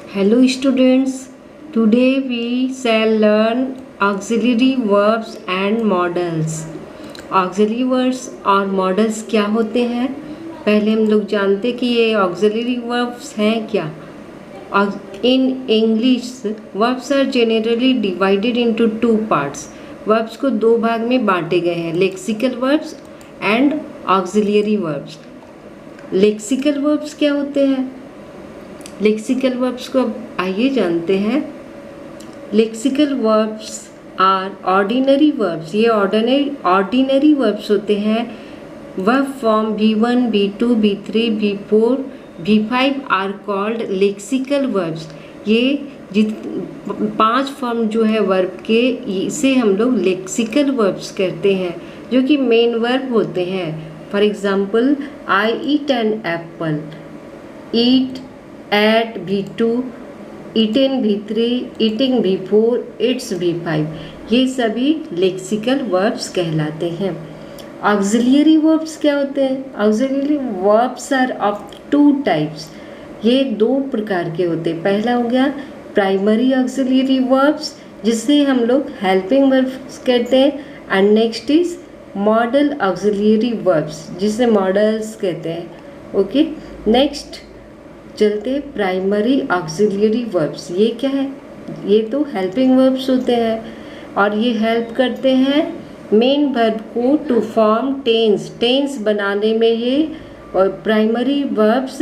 Hello students, today we shall learn auxiliary verbs and modals. Auxiliary verbs और modals क्या होते हैं? पहले हम लोग जानते कि ये auxiliary verbs हैं क्या. In English, verbs are generally divided into two parts. Verbs को दो भाग में बांटे गए हैं, lexical verbs and auxiliary verbs. Lexical verbs क्या होते हैं? लेक्सिकल वर्ब्स को अब आइए जानते हैं. Lexical verbs are ordinary verbs. ये ऑर्डिनरी वर्ब्स होते हैं. Verb form V1, V2, V3, V4, V5 are called lexical verbs. ये 5 फॉर्म जो है वर्ब के, इसे हम लोग लेक्सिकल वर्ब्स कहते हैं, जो कि मेन वर्ब होते हैं. For example, I eat an apple. Eat, ate V2, eaten V3, eating V4, it's V5. ये सभी लेक्सिकल वर्ब्स कहलाते हैं. ऑक्सिलियरी वर्ब्स क्या होते हैं? Auxiliary verbs are of 2 types. ये 2 प्रकार के होते हैं. पहला हो गया प्राइमरी ऑक्सिलियरी वर्ब्स, जिसे हम लोग हेल्पिंग वर्ब्स कहते हैं. And next is model auxiliary verbs, जिसे मॉडल्स कहते हैं. ओके, नेक्स्ट चलते प्राइमरी ऑक्सिलियरी वर्ब्स. ये क्या है? ये तो हेल्पिंग वर्ब्स होते हैं और ये हेल्प करते हैं मेन वर्ब को टू फॉर्म टेंस. टेंस बनाने में ये प्राइमरी वर्ब्स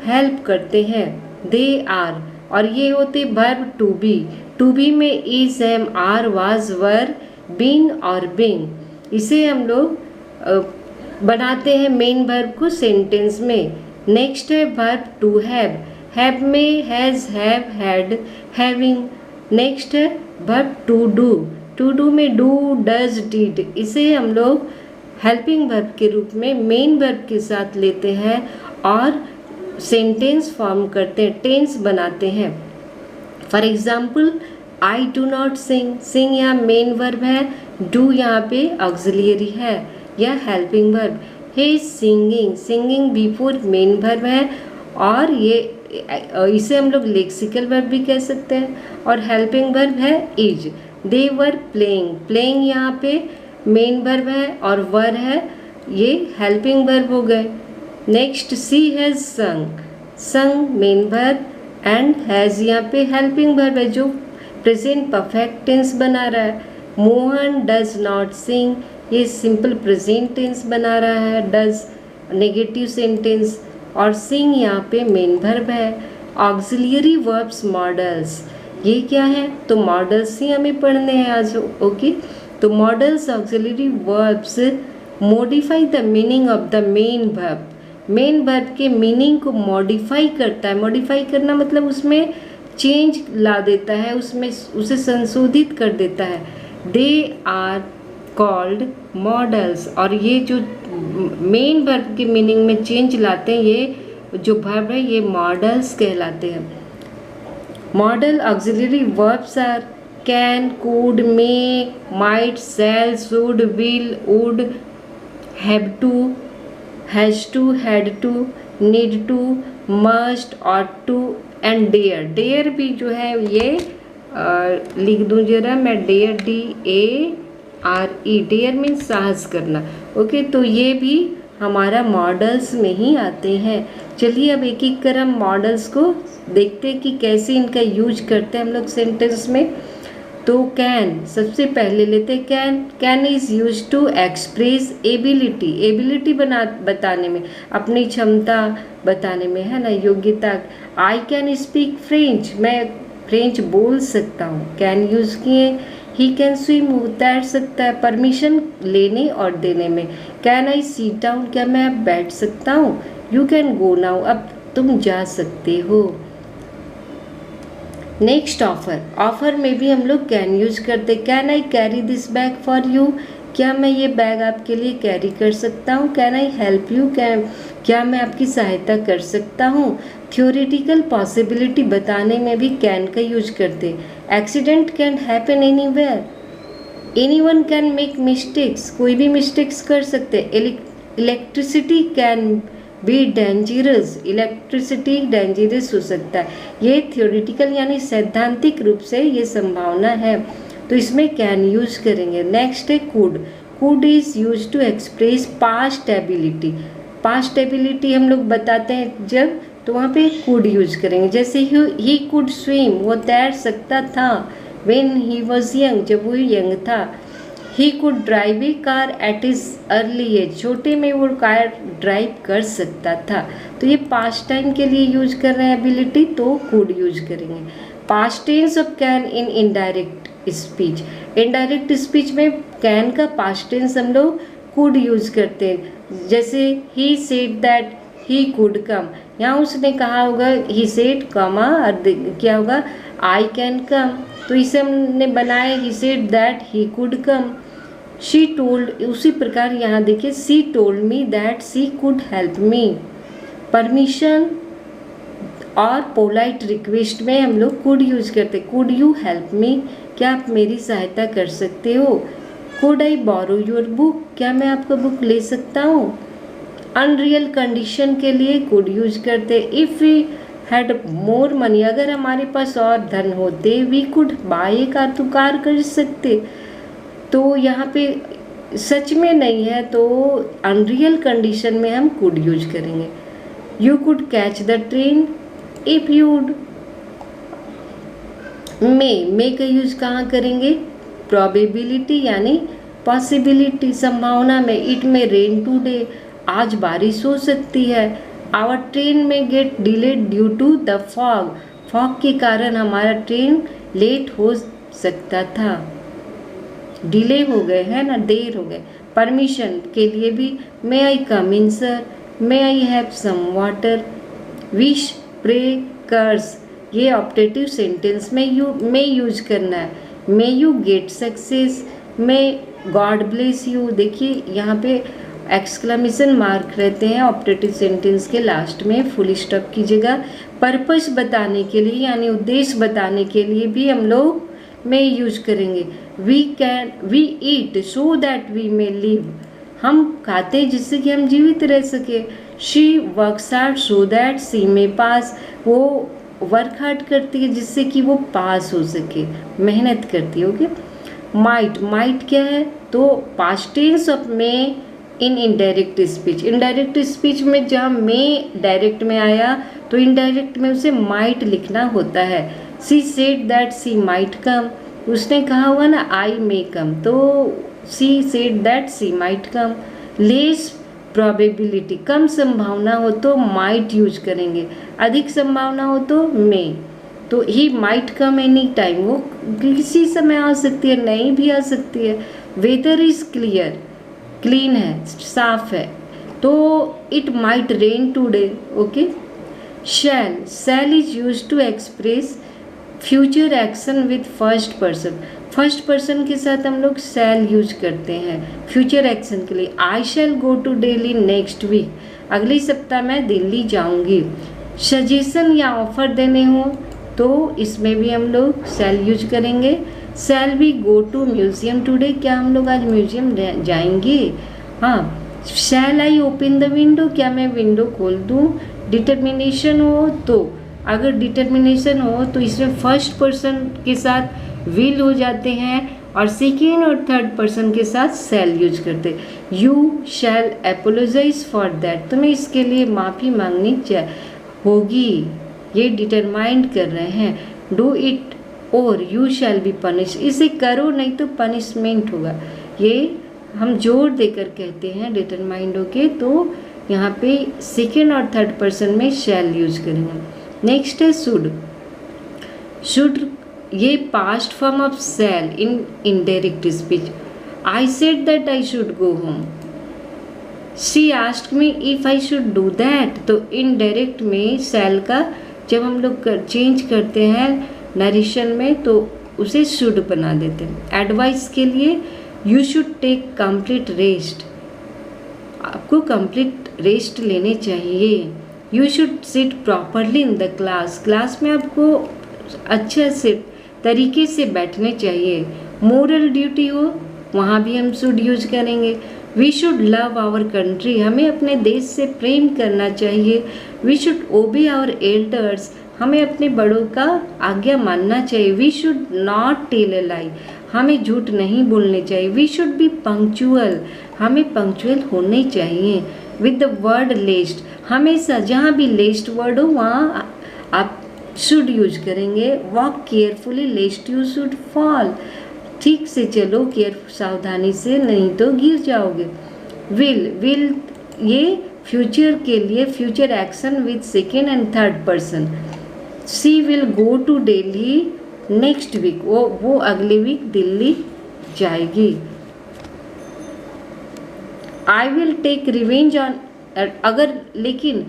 हेल्प करते हैं. दे आर, और ये होते verb to be. To be में is, am, are, was, were, been और बीइंग. इसे हम लोग बनाते हैं मेन वर्ब को सेंटेंस में. नेक्स्ट है वर्ब टू हैव. हैव में has, have, had, having. Next है verb to do. To do में डू, डज, डिड. इसे हम लोग हेल्पिंग वर्ब के रूप में मेन वर्ब के साथ लेते हैं और सेंटेंस फॉर्म करते हैं, टेंस बनाते हैं. For example, I do not sing. Sing यहाँ मेन वर्ब है, डू यहाँ पे ऑक्सिलियरी है या helping verb. he is singing. singing before main verb है और ये इसे हम लोग लेक्सिकल वर्ब भी कह सकते हैं. और हेल्पिंग वर्ब है is. they were playing. playing यहाँ पे मेन वर्ब है और वर है, ये हेल्पिंग वर्ब हो गए. Next, she has sung. sung main verb and has यहाँ पे हेल्पिंग वर्ब है, जो प्रेजेंट परफेक्ट टेंस बना रहा है. मोहन डज नॉट सिंग. ये सिंपल प्रेजेंट टेंस बना रहा है. डज नेगेटिव सेंटेंस और सिंग यहाँ पे मेन वर्ब है. ऑक्सिलियरी वर्ब्स मॉडल्स, ये क्या है? तो मॉडल्स ही हमें पढ़ने हैं आज. ओके, तो models auxiliary verbs modify the meaning of the main verb. Main verb के मीनिंग को मॉडिफाई करता है. मॉडिफाई करना मतलब उसमें चेंज ला देता है, उसमें उसे संशोधित कर देता है. They are called modals. और ये जो मेन वर्ब के मीनिंग में चेंज लाते हैं, ये जो वर्ब है ये मॉडल्स कहलाते हैं. Modal auxiliary verbs are can, could, may, might, shall, should, will, would, have to, has to, had to, need to, must, ought to and dare. Dare भी जो है ये लिख दूँ जरा मैं, डेयर, DARE. डेयर मीन्स साहस करना. ओके, तो ये भी हमारा मॉडल्स में ही आते हैं. चलिए अब एक एक कर हम मॉडल्स को देखते हैं कि कैसे इनका यूज करते हैं हम लोग सेंटेंस में. तो कैन सबसे पहले लेते हैं. Can is use to express ability. Ability बताने में, अपनी क्षमता बताने में, है ना, योग्यता. I can speak French. मैं फ्रेंच बोल सकता हूँ. कैन यूज़ किए. ही कैन स्विम, वो तैर सकता है, परमिशन लेने और देने में. Can I seat down. क्या मैं अब बैठ सकता हूँ. You can go now. अब तुम जा सकते हो. Next, offer. ऑफर में भी हम लोग कैन यूज करते. Can I carry this bag for you. क्या मैं ये बैग आपके लिए कैरी कर सकता हूँ. Can I help you. क्या मैं आपकी सहायता कर सकता हूँ. थ्योरेटिकल पॉसिबिलिटी बताने में भी कैन का यूज करते. Accident can happen anywhere. Anyone can make mistakes. कोई भी मिस्टेक्स कर सकते. Electricity can be dangerous, electricity dangerous हो सकता है। ये थ्योरेटिकल यानी सैद्धांतिक रूप से ये संभावना है, तो इसमें कैन यूज करेंगे। नेक्स्ट है could. Could is use to express past ability. Past ability हम लोग बताते हैं जब, तो वहाँ पे कुड यूज करेंगे। जैसे ही कुड स्विम, वो तैर सकता था। व्हेन ही वॉज यंग, जब वो यंग था। He could drive a car at is early age, छोटे में वो कार ड्राइव कर सकता था। तो ये पास्ट टाइम के लिए यूज कर रहे हैं एबिलिटी, तो कुड यूज करेंगे। Past tense of can in indirect speech. Indirect speech में कैन का पास्ट टेंस हम लोग कुड यूज करते हैं। जैसे he said that he could come, यहाँ उसने कहा होगा ही सेड कमा, और क्या होगा आई कैन कम, तो इसे हमने बनाया he said that he could come. She told, उसी प्रकार यहाँ देखिए she told me that she could help me. Permission और पोलाइट रिक्वेस्ट में हम लोग कुड यूज करते। कुड यू हेल्प मी, क्या आप मेरी सहायता कर सकते हो। Could I borrow your book, क्या मैं आपका बुक ले सकता हूँ। अनरियल कंडीशन के लिए कुड यूज करते। If we had more money, अगर हमारे पास और धन होते, we could buy a car, तो कार कर सकते। तो यहाँ पे सच में नहीं है, तो अनरियल कंडीशन में हम कुड यूज करेंगे। You could catch the train if you'd. May का यूज कहाँ करेंगे, प्रोबेबिलिटी यानी पॉसिबिलिटी, संभावना में। इट में रेन टुडे, आज बारिश हो सकती है। आवर ट्रेन में get delayed due to the fog, fog के कारण हमारा ट्रेन लेट हो सकता था। डिले हो गए है ना, देर हो गए। परमिशन के लिए भी may I come in sir, may I have some water. Wish, pray, curse, ये ऑप्टेटिव सेंटेंस में यूज करना है। May you get success, may God bless you. देखिए यहाँ पे एक्सक्लेमेशन मार्क रहते हैं ऑप्टेटिव सेंटेंस के लास्ट में, फुल स्टॉप की जगह। पर्पस बताने के लिए यानी उद्देश्य बताने के लिए भी हम लोग में यूज करेंगे। We eat so that we may live, हम खाते जिससे कि हम जीवित रह सके। She works hard so that she may pass, वो वर्क हार्ड करती है जिससे कि वो पास हो सके, मेहनत करती है। ओके। माइट क्या है, तो past tense of may in indirect speech. Indirect speech में जहाँ मे डायरेक्ट में आया, तो इनडायरेक्ट में उसे माइट लिखना होता है। She said that she might come, उसने कहा हुआ ना आई मे कम, तो she said that she might come. Less probability, कम संभावना हो तो माइट यूज करेंगे, अधिक संभावना हो तो मे। तो he might come any time, वो किसी समय आ सकती है, नहीं भी आ सकती है। वेदर इज क्लियर, क्लीन है, साफ है, तो it might rain today. Okay. Shall is use to express future action with first person. First person के साथ हम लोग शैल यूज करते हैं फ्यूचर एक्शन के लिए। I shall go to Delhi next week, अगले सप्ताह मैं दिल्ली जाऊंगी। सजेशन या ऑफर देने हो तो इसमें भी हम लोग शैल यूज करेंगे। Shall we go to museum today, क्या हम लोग आज म्यूजियम जाएंगे। हाँ। Shall I open the window, क्या मैं विंडो खोल दूँ। डिटर्मिनेशन हो तो, अगर डिटर्मिनेशन हो तो इसमें फर्स्ट पर्सन के साथ विल हो जाते हैं, और सेकेंड और थर्ड पर्सन के साथ शैल यूज करते। You shall apologise for that, तुम्हें इसके लिए माफ़ी मांगनी होगी, ये डिटरमाइंड कर रहे हैं। डू इट और यू शैल बी पनिश, इसे करो नहीं तो पनिशमेंट होगा। ये हम जोर देकर कहते हैं डिटरमाइंड होके, तो यहाँ पे सेकेंड और थर्ड पर्सन में शैल यूज करेंगे। नेक्स्ट है शुड। शुड ये past form of shall in indirect speech. I said that I should go home, she asked me if I should do that. तो इनडायरेक्ट में shall का जब हम लोग चेंज करते हैं नरेशन में, तो उसे शुड बना देते हैं। एडवाइस के लिए you should take complete rest, आपको कंप्लीट रेस्ट लेने चाहिए। You should sit properly in the class, class में आपको अच्छे से तरीके से बैठने चाहिए। मोरल ड्यूटी हो वहाँ भी हम शुड यूज करेंगे। We should love our country, हमें अपने देश से प्रेम करना चाहिए। We should obey our elders, हमें अपने बड़ों का आज्ञा मानना चाहिए। We should not tell a lie, हमें झूठ नहीं बोलने चाहिए। वी शुड बी पंक्चुअल, हमें पंक्चुअल होने चाहिए। विद द वर्ड लेस्ट, हमेशा जहाँ भी लेस्ट वर्ड हो वहाँ आप शुड यूज करेंगे। Walk carefully लेस्ट you should fall, ठीक से चलो, केयर सावधानी से, नहीं तो गिर जाओगे। विल ये फ्यूचर के लिए future action with second and third person. She will go to Delhi next week, वो अगले वीक दिल्ली जाएगी। I will take revenge on, अगर लेकिन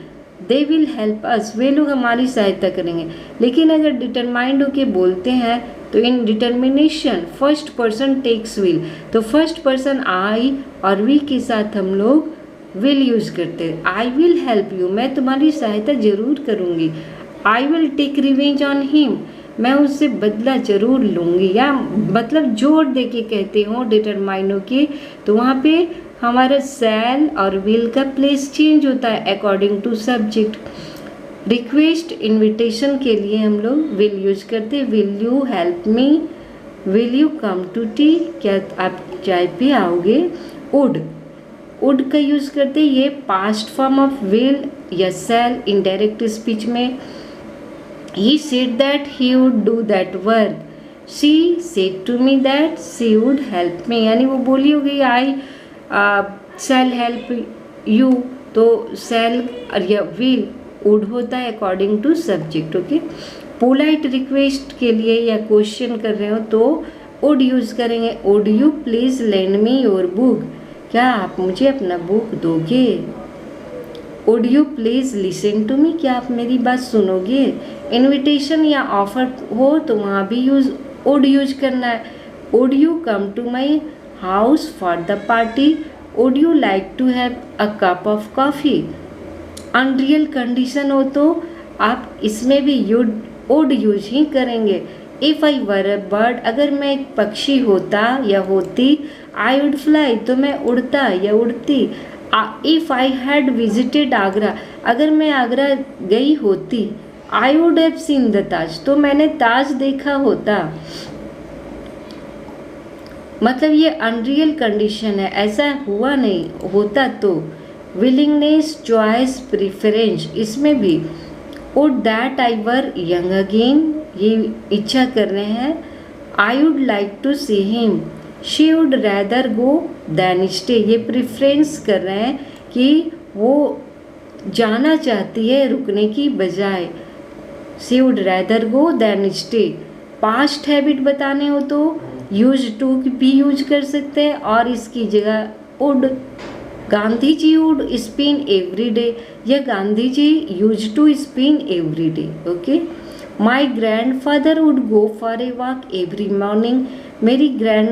दे विल हेल्प अस, वे लोग हमारी सहायता करेंगे। लेकिन अगर डिटरमाइंड होके बोलते हैं तो in determination first person takes will, तो फर्स्ट पर्सन आई और वी के साथ हम लोग विल यूज करते हैं। आई विल हेल्प यू, मैं तुम्हारी सहायता जरूर करूँगी। I will take revenge on him, मैं उससे बदला जरूर लूँगी। या मतलब जोर दे के कहते हो डिटरमाइंड होके, तो वहाँ पे हमारा शैल और विल का प्लेस चेंज होता है according to subject. Request invitation के लिए हम लोग विल यूज करते हैं। Will you help me, will you come to tea, क्या आप चाय पे आओगे। वुड का यूज करते हैं, ये पास्ट फॉर्म ऑफ विल या शैल इनडायरेक्ट स्पीच में। He said that he would do that work, she said to me that she would help me, यानी वो बोली होगी आई शैल हेल्प यू, तो शैल या विल वुड होता है according to subject. Okay, polite request के लिए या क्वेश्चन कर रहे हो तो वुड यूज करेंगे। Would you please lend me your book, क्या आप मुझे अपना बुक दोगे। Would you please listen to me, क्या आप मेरी बात सुनोगे। इनविटेशन या ऑफर हो तो वहाँ भी वुड यूज करना है। Would you come to my house for the party, would you like to have a cup of coffee. Unreal condition हो तो आप इसमें भी वुड यूज ही करेंगे। If I were a bird, अगर मैं एक पक्षी होता या होती, आई वुड फ्लाई, तो मैं उड़ता या उड़ती। If I had visited Agra, अगर मैं आगरा गई होती, I would have seen the Taj, तो मैंने ताज देखा होता। मतलब ये अनरियल कंडीशन है, ऐसा हुआ नहीं, होता तो। विलिंगनेस, चॉइस, प्रिफरेंस, इसमें भी would that I were young again, ये इच्छा कर रहे हैं। I would like to see him, she would rather go than stay, ये प्रिफरेंस कर रहे हैं कि वो जाना चाहती है रुकने की बजाय। She would rather go than stay. Past habit बताने हो तो यूज टू भी यूज कर सकते हैं और इसकी जगह would. Gandhi ji would spin every day, या Gandhi ji use to spin every day. Okay, my grandfather would go for a walk every morning, मेरी ग्रैंड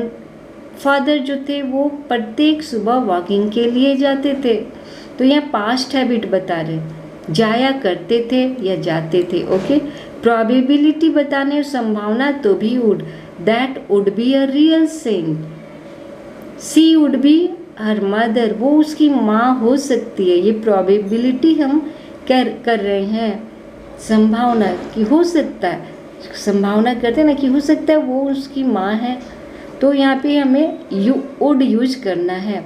फादर जो थे वो प्रत्येक सुबह वॉकिंग के लिए जाते थे। तो यहाँ पास्ट हैबिट बता रहे, जाया करते थे या जाते थे। ओके, प्रोबेबिलिटी बताने और संभावना तो भी would, that would be a real saint. She would be her mother, वो उसकी माँ हो सकती है, ये प्रोबेबिलिटी हम कर रहे हैं। संभावना कि हो सकता है, संभावना करते हैं ना कि हो सकता है वो उसकी माँ है, तो यहाँ पे हमें वुड यूज करना है।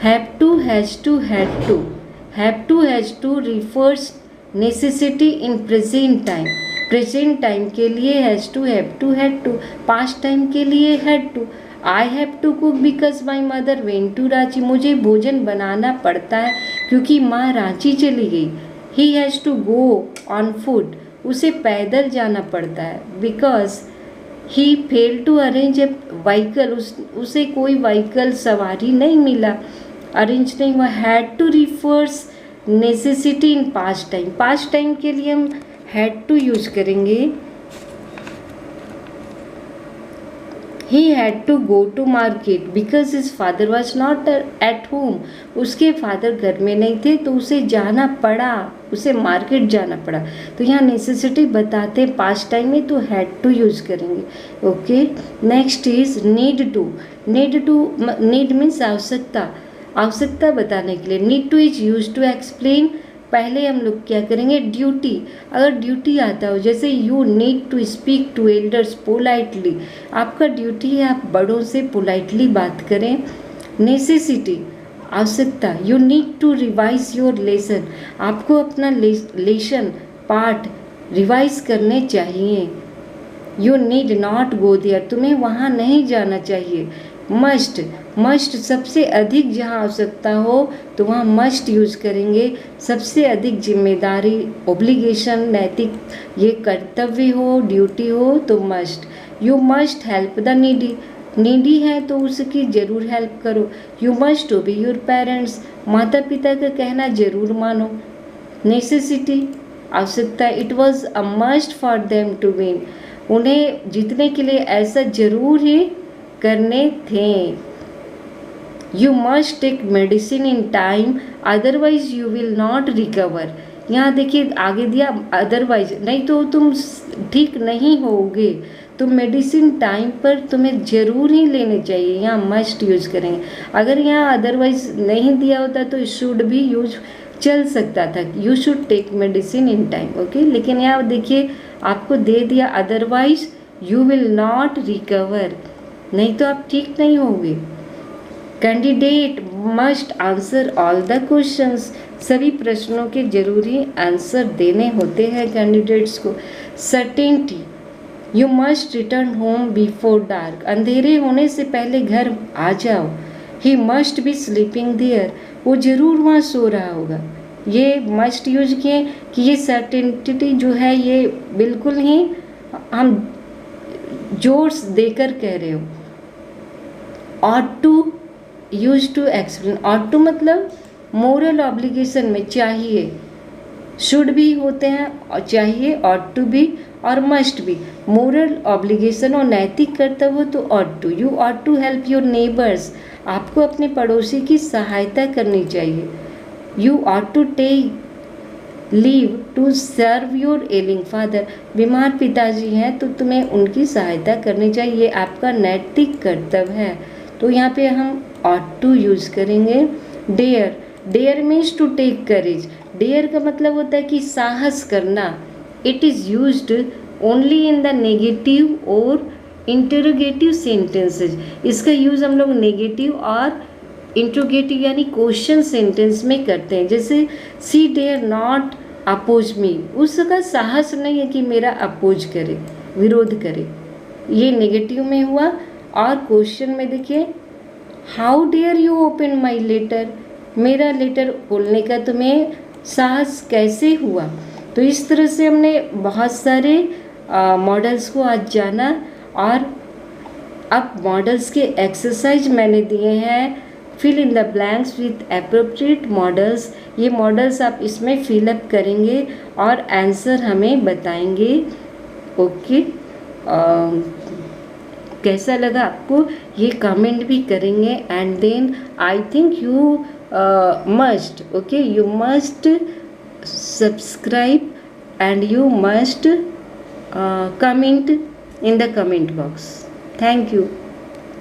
Have to, has to, had to. Have to, has to refers necessity in present time, present time के लिए has to, have to, had to. Past time के लिए had to. I have to cook because my mother went to Ranchi, मुझे भोजन बनाना पड़ता है क्योंकि माँ रांची चली गई। He has to go on foot, उसे पैदल जाना पड़ता है। Because he fail to arrange a vehicle, उसे कोई व्हीकल सवारी नहीं मिला, अरेंज नहीं हुआ। Had to refers necessity in past time, past time के लिए हम हैड टू यूज करेंगे। He had to go to market because his father was not at home. उसके फादर घर में नहीं थे तो उसे जाना पड़ा, उसे मार्केट जाना पड़ा। तो यहाँ नेसेसिटी बताते पास्ट टाइम में तो हैड टू यूज करेंगे। Okay, next is need to. Need to, need means आवश्यकता। आवश्यकता बताने के लिए। Need to is use to explain, पहले हम लोग क्या करेंगे, ड्यूटी। अगर ड्यूटी आता हो, जैसे you need to speak to elders politely, आपका ड्यूटी है आप बड़ों से पोलाइटली बात करें। नेसेसिटी, आवश्यकता, you need to revise your lesson, आपको अपना लेसन पाठ रिवाइज करने चाहिए। You need not go there, तुम्हें वहाँ नहीं जाना चाहिए। मस्ट, मस्ट सबसे अधिक जहाँ आवश्यकता हो तो वहाँ मस्ट यूज करेंगे। सबसे अधिक जिम्मेदारी, ओब्लिगेशन, नैतिक ये कर्तव्य हो, ड्यूटी हो तो must. You must help the needy, needy है तो उसकी जरूर हेल्प करो। You must obey your parents, माता पिता का कहना जरूर मानो। नेसेसिटी, आवश्यकता, it was a must for them to win, उन्हें जीतने के लिए ऐसा जरूर ही करने थे। You must take medicine in time otherwise you will not recover, यहाँ देखिए आगे दिया अदरवाइज, नहीं तो तुम ठीक नहीं होगे, तो मेडिसिन टाइम पर तुम्हें ज़रूर ही लेने चाहिए, यहाँ मस्ट यूज करेंगे। अगर यहाँ अदरवाइज नहीं दिया होता तो शुड भी यूज चल सकता था, you should take medicine in time, okay. लेकिन यहाँ देखिए आपको दे दिया otherwise you will not recover, नहीं तो आप ठीक नहीं होगे। Candidate must answer all the questions, सभी प्रश्नों के जरूरी आंसर देने होते हैं कैंडिडेट्स को। Certainty, you must return home before dark, अंधेरे होने से पहले घर आ जाओ। He must be sleeping there, वो जरूर वहाँ सो रहा होगा। ये मस्ट यूज किए कि ये सर्टेनिटी जो है ये बिल्कुल ही हम जोर देकर कह रहे हो। Ought to use to explain, ought to मतलब मोरल ऑब्लिगेशन में चाहिए, शुड भी होते हैं और चाहिए, ऑट टू भी और मस्ट भी। मोरल ऑब्लिगेशन और नैतिक कर्तव्य हो तो ought to. You ought to help your neighbours, आपको अपने पड़ोसी की सहायता करनी चाहिए। You ought to take leave to serve your ailing father, बीमार पिताजी हैं तो तुम्हें उनकी सहायता करनी चाहिए, ये आपका नैतिक कर्तव्य है, तो यहाँ पे हम ऑट टू यूज करेंगे। Dare, dare means to take courage, dare का मतलब होता है कि साहस करना। It is used only in the negative और इंटरोगेटिव सेंटेंसेज, इसका यूज़ हम लोग नेगेटिव और इंट्रोगेटिव यानी क्वेश्चन सेंटेंस में करते हैं। जैसे सी डेयर नॉट अपोज मी, उसका साहस नहीं है कि मेरा अपोज करे, विरोध करे, ये नेगेटिव में हुआ। और क्वेश्चन में देखिए how dare you open my letter, मेरा लेटर खोलने का तुम्हें साहस कैसे हुआ। तो इस तरह से हमने बहुत सारे मॉडल्स को आज जाना, और अब मॉडल्स के एक्सरसाइज मैंने दिए हैं, fill in the blanks with appropriate modals. ये मॉडल्स आप इसमें फिलअप करेंगे और आंसर हमें बताएंगे, ओके। कैसा लगा आपको ये कमेंट भी करेंगे। And then I think you must, okay, you must subscribe and you must comment in the comment box. Thank you.